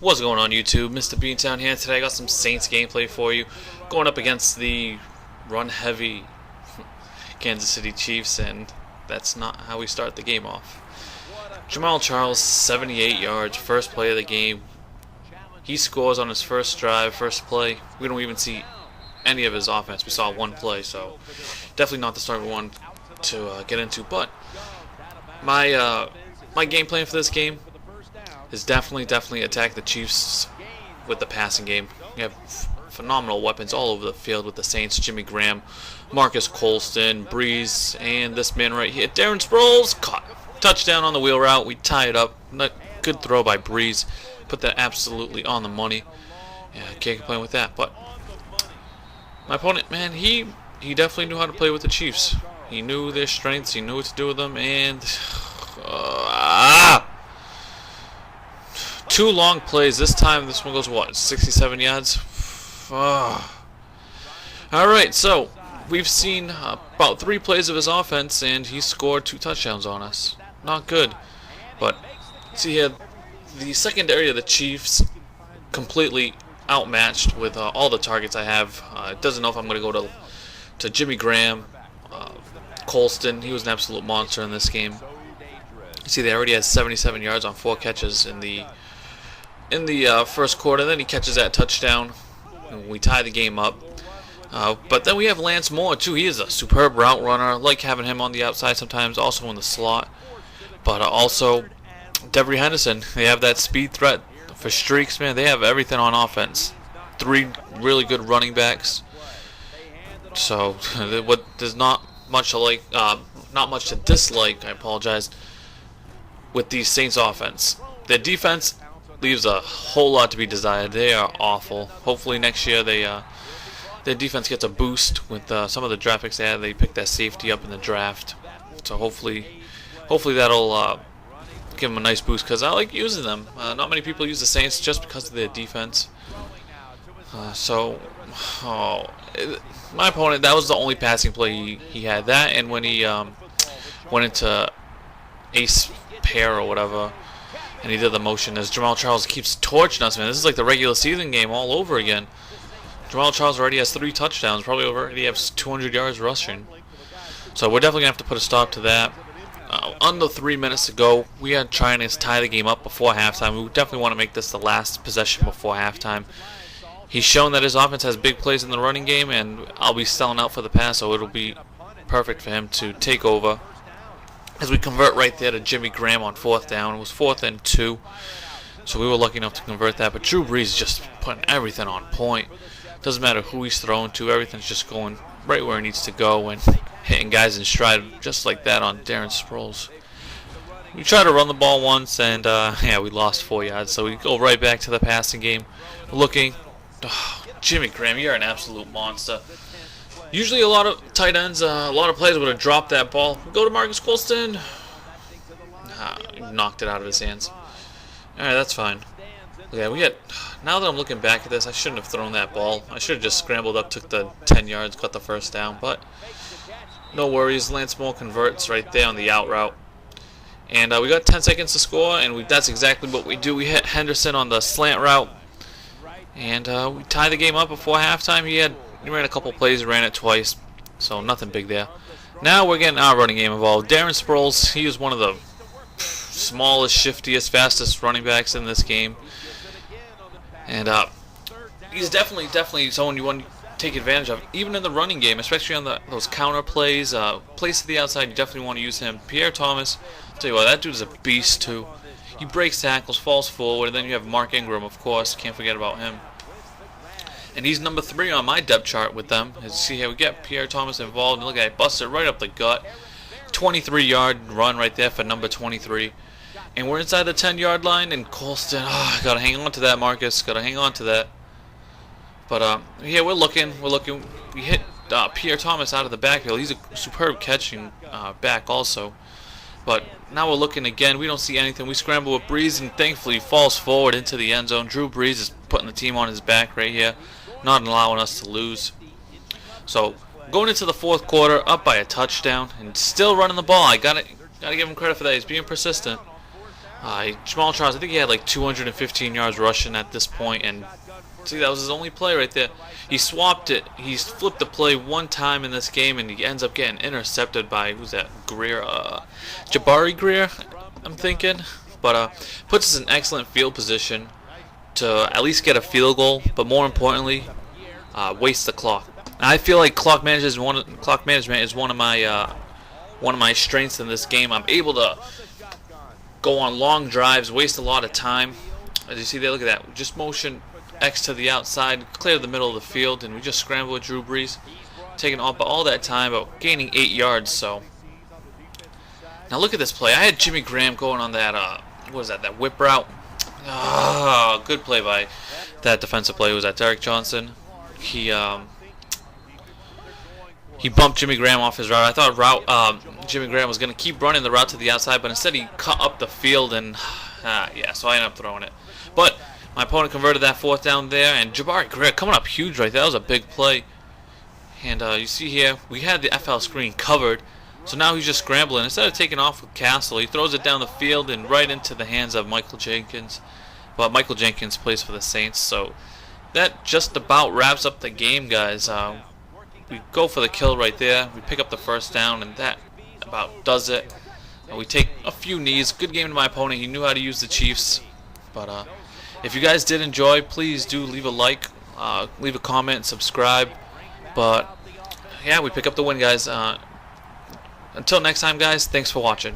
What's going on YouTube? Mr. Beantown here. Today I got some Saints gameplay for you. Going up against the run-heavy Kansas City Chiefs, and that's not how we start the game off. Jamaal Charles, 78 yards, first play of the game. He scores on his first drive, first play. We don't even see any of his offense. We saw one play, so definitely not the start we want to get into. But my game plan for this game is definitely attack the Chiefs with the passing game. We have phenomenal weapons all over the field with the Saints. Jimmy Graham, Marcus Colston, Breeze, and this man right here, Darren Sproles, caught. Touchdown on the wheel route. We tie it up. Good throw by Breeze. Put that absolutely on the money. Yeah, can't complain with that. But my opponent, man, he definitely knew how to play with the Chiefs. He knew their strengths. He knew what to do with them. And two long plays. This time, this one goes, what, 67 yards? Alright, so we've seen about 3 plays of his offense, and he scored 2 touchdowns on us. Not good. But, see here, the secondary of the Chiefs completely outmatched with all the targets I have. It doesn't know if I'm going to go to Jimmy Graham, Colston. He was an absolute monster in this game. You see, they already has 77 yards on 4 catches in the first quarter. Then he catches that touchdown, and we tie the game up. But then we have Lance Moore too. He is a superb route runner. I like having him on the outside sometimes, also in the slot. But also Devery Henderson. They have that speed threat for streaks, man. They have everything on offense. 3 really good running backs. So there's not much to like, not much to dislike. I apologize. With these Saints offense, their defense leaves a whole lot to be desired. They are awful. Hopefully next year their defense gets a boost with some of the draft picks they had. They picked that safety up in the draft, so hopefully that'll give them a nice boost, because I like using them. Not many people use the Saints just because of their defense. My opponent, that was the only passing play he had. That, and when he went into ace pair or whatever, and he did the motion as Jamaal Charles keeps torching us, man. This is like the regular season game all over again. Jamaal Charles already has 3 touchdowns, probably already has 200 yards rushing. So we're definitely going to have to put a stop to that. Under 3 minutes to go, we are trying to tie the game up before halftime. We definitely want to make this the last possession before halftime. He's shown that his offense has big plays in the running game, and I'll be selling out for the pass, so it'll be perfect for him to take over. As we convert right there to Jimmy Graham on 4th down. It was 4th and 2, so we were lucky enough to convert that. But Drew Brees is just putting everything on point. Doesn't matter who he's throwing to, everything's just going right where it needs to go, and hitting guys in stride just like that on Darren Sproles. We tried to run the ball once, and yeah, we lost 4 yards. So we go right back to the passing game. Looking, Jimmy Graham, you're an absolute monster. Usually a lot of tight ends, a lot of players would have dropped that ball. Go to Marcus Colston. Knocked it out of his hands. Alright, that's fine. Yeah, now that I'm looking back at this, I shouldn't have thrown that ball. I should have just scrambled up, took the 10 yards, got the first down. But no worries. Lance Moore converts right there on the out route. And we got 10 seconds to score, and that's exactly what we do. We hit Henderson on the slant route. And we tie the game up before halftime. He ran a couple plays, ran it twice, so nothing big there. Now we're getting our running game involved. Darren Sproles, he is one of the smallest, shiftiest, fastest running backs in this game. And he's definitely someone you want to take advantage of, even in the running game, especially on those counter plays, plays to the outside. You definitely want to use him. Pierre Thomas, I'll tell you what, that dude is a beast too. He breaks tackles, falls forward, and then you have Mark Ingram, of course. Can't forget about him. And he's number 3 on my depth chart with them. As you see here, we get Pierre Thomas involved. And look at it, busted right up the gut. 23-yard run right there for number 23. And we're inside the 10-yard line. And Colston, got to hang on to that, Marcus. Got to hang on to that. But yeah, we're looking. We hit Pierre Thomas out of the backfield. He's a superb catching back also. But now we're looking again. We don't see anything. We scramble with Breeze, and thankfully he falls forward into the end zone. Drew Brees is putting the team on his back right here, not allowing us to lose. So going into the 4th quarter, up by a touchdown, and still running the ball. I gotta give him credit for that. He's being persistent. Jamal Charles, I think he had like 215 yards rushing at this point, and see, that was his only play right there. He swapped it. He's flipped the play one time in this game, and he ends up getting intercepted by, who's that? Greer, Jabari Greer, I'm thinking. But puts us in excellent field position to at least get a field goal, but more importantly, waste the clock. And I feel like clock management is one of my strengths in this game. I'm able to go on long drives, waste a lot of time. As you see there, look at that. Just motion X to the outside, clear the middle of the field, and we just scramble with Drew Brees, taking all that time, but gaining 8 yards. So now look at this play. I had Jimmy Graham going on that what was that whip route. Good play by that defensive play. Was that Derek Johnson? He bumped Jimmy Graham off his route. I thought Jimmy Graham was going to keep running the route to the outside, but instead he cut up the field, and yeah, so I ended up throwing it. But my opponent converted that 4th down there, and Jabari Greer coming up huge right there. That was a big play. And you see here, we had the FL screen covered, so now he's just scrambling. Instead of taking off with Castle, he throws it down the field and right into the hands of Michael Jenkins. But Michael Jenkins plays for the Saints, so that just about wraps up the game, guys. We go for the kill right there. We pick up the 1st down, and that about does it. We take a few knees. Good game to my opponent. He knew how to use the Chiefs. But if you guys did enjoy, please do leave a like, leave a comment, and subscribe. But yeah, we pick up the win, guys. Until next time, guys, thanks for watching.